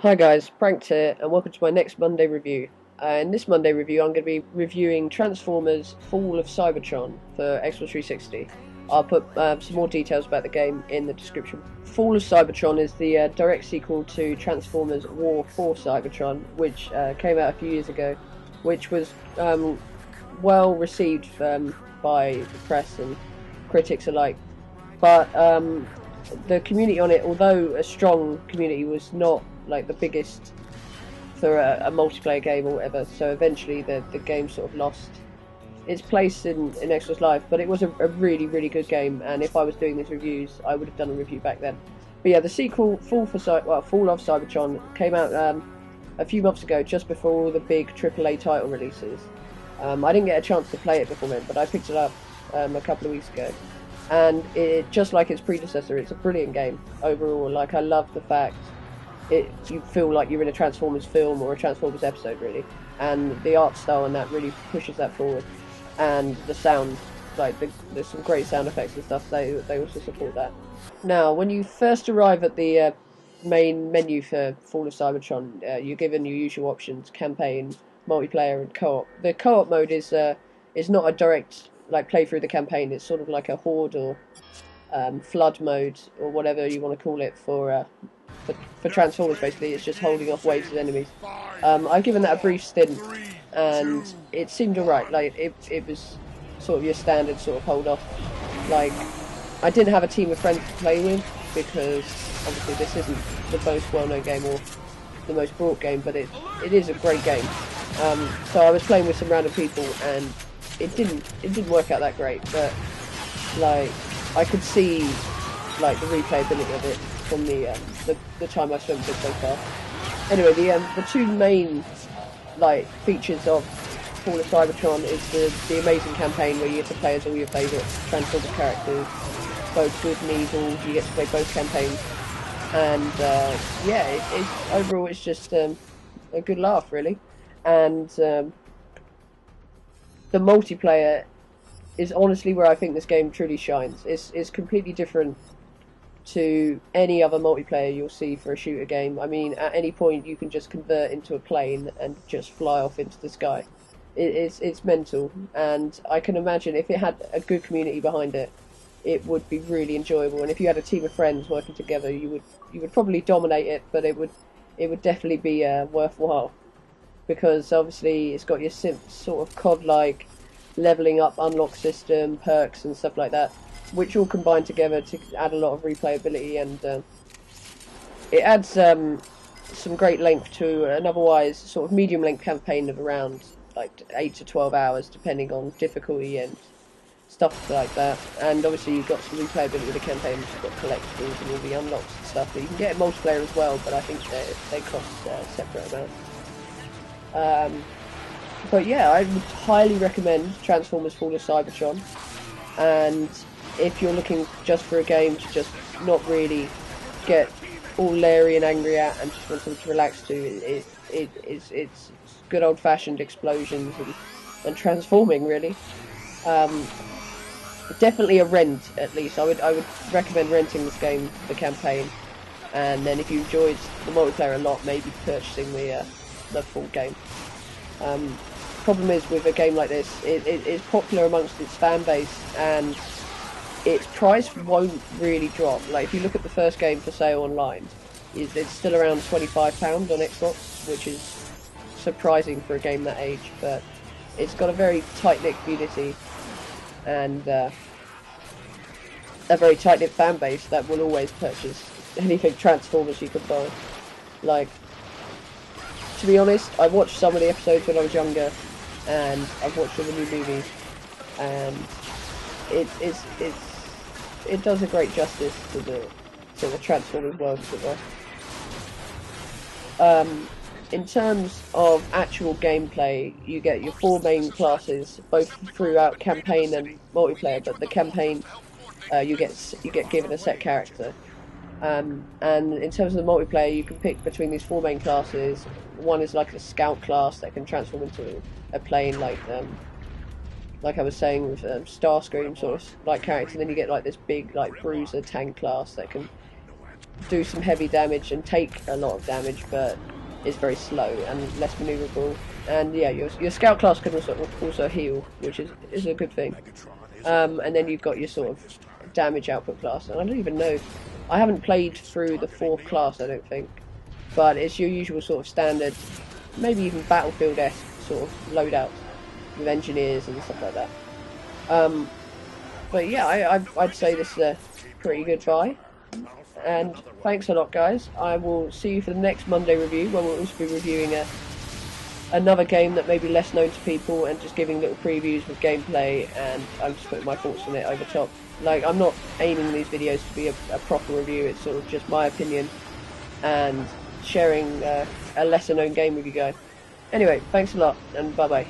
Hi guys, Pranked here, and welcome to my next Monday review. In this Monday review, I'm going to be reviewing Transformers Fall of Cybertron for Xbox 360. I'll put some more details about the game in the description. Fall of Cybertron is the direct sequel to Transformers War for Cybertron, which came out a few years ago, which was well received by the press and critics alike. But the community on it, although a strong community, was not like the biggest for a multiplayer game or whatever. So eventually the game sort of lost its place in Xbox Live. But it was a really good game, and if I was doing these reviews, I would have done a review back then. But yeah, the sequel Fall of Cybertron came out a few months ago, just before all the big AAA title releases. I didn't get a chance to play it before then, but I picked it up a couple of weeks ago. And it, just like its predecessor, it's a brilliant game overall. Like, I love the fact you feel like you're in a Transformers film or a Transformers episode, really. And the art style and that really pushes that forward. And the sound, like, there's some great sound effects and stuff, they also support that. Now, when you first arrive at the main menu for Fall of Cybertron, you're given your usual options: campaign, multiplayer, and co-op. The co-op mode is not a direct like play through the campaign. It's sort of like a horde or flood mode or whatever you want to call it for Transformers. Basically, it's just holding off waves of enemies. I've given that a brief stint, and it seemed alright. Like it was sort of your standard sort of hold off. Like, I didn't have a team of friends to play with because obviously this isn't the most well-known game or the most brought game, but it is a great game. So I was playing with some random people, and it didn't work out that great, but like I could see like the replayability of it from the time I spent with it so far. Anyway, the two main like features of Fall of Cybertron is the amazing campaign where you get to play as all your favourite Transformers characters, both good and evil. You get to play both campaigns, and yeah, overall it's just a good laugh, really. And the multiplayer is honestly where I think this game truly shines. It's completely different to any other multiplayer you'll see for a shooter game. I mean, at any point you can just convert into a plane and just fly off into the sky. It's mental, and I can imagine if it had a good community behind it, it would be really enjoyable. And if you had a team of friends working together, you would probably dominate it, but it would definitely be worthwhile, because obviously it's got your sort of COD-like leveling up unlock system, perks and stuff like that, which all combine together to add a lot of replayability, and it adds some great length to an otherwise sort of medium length campaign of around like 8 to 12 hours, depending on difficulty and stuff like that. And obviously you've got some replayability with the campaign, which you've got collectibles and all the unlocks and stuff that you can get in multiplayer as well, but I think they cost separate amounts. But yeah, I would highly recommend Transformers Fall of Cybertron, and if you're looking just for a game to just not really get all leery and angry at and just want something to relax to, it's good old fashioned explosions and transforming, really. Definitely a rent, at least. I would recommend renting this game for the campaign, and then if you enjoyed the multiplayer a lot, maybe purchasing the full game. Problem is with a game like this, it is popular amongst its fan base, and its price won't really drop. Like, if you look at the first game for sale online, it's still around £25 on Xbox, which is surprising for a game that age, but it's got a very tight-knit community and a very tight-knit fan base that will always purchase anything Transformers you can buy. Like, to be honest, I watched some of the episodes when I was younger, and I've watched all the new movies, and it does a great justice to the Transformers world, as it were. In terms of actual gameplay, you get your four main classes, both throughout campaign and multiplayer. But the campaign, you get given a set character. And in terms of the multiplayer, you can pick between these four main classes. One is like a scout class that can transform into a plane, like I was saying with Starscream sort of like character. And then you get like this big like bruiser tank class that can do some heavy damage and take a lot of damage, but is very slow and less manoeuvrable. And yeah, your scout class can also heal, which is a good thing. And then you've got your sort of damage output class, and I don't even know. I haven't played through the 4th class, I don't think, but it's your usual sort of standard, maybe even Battlefield-esque sort of loadout with engineers and stuff like that. But yeah, I'd say this is a pretty good buy. And thanks a lot, guys. I will see you for the next Monday review, where we'll also be reviewing another game that may be less known to people and just giving little previews with gameplay, and I'm just putting my thoughts on it over top. Like, I'm not aiming these videos to be a proper review, it's sort of just my opinion and sharing a lesser known game with you guys. Anyway, thanks a lot, and bye bye.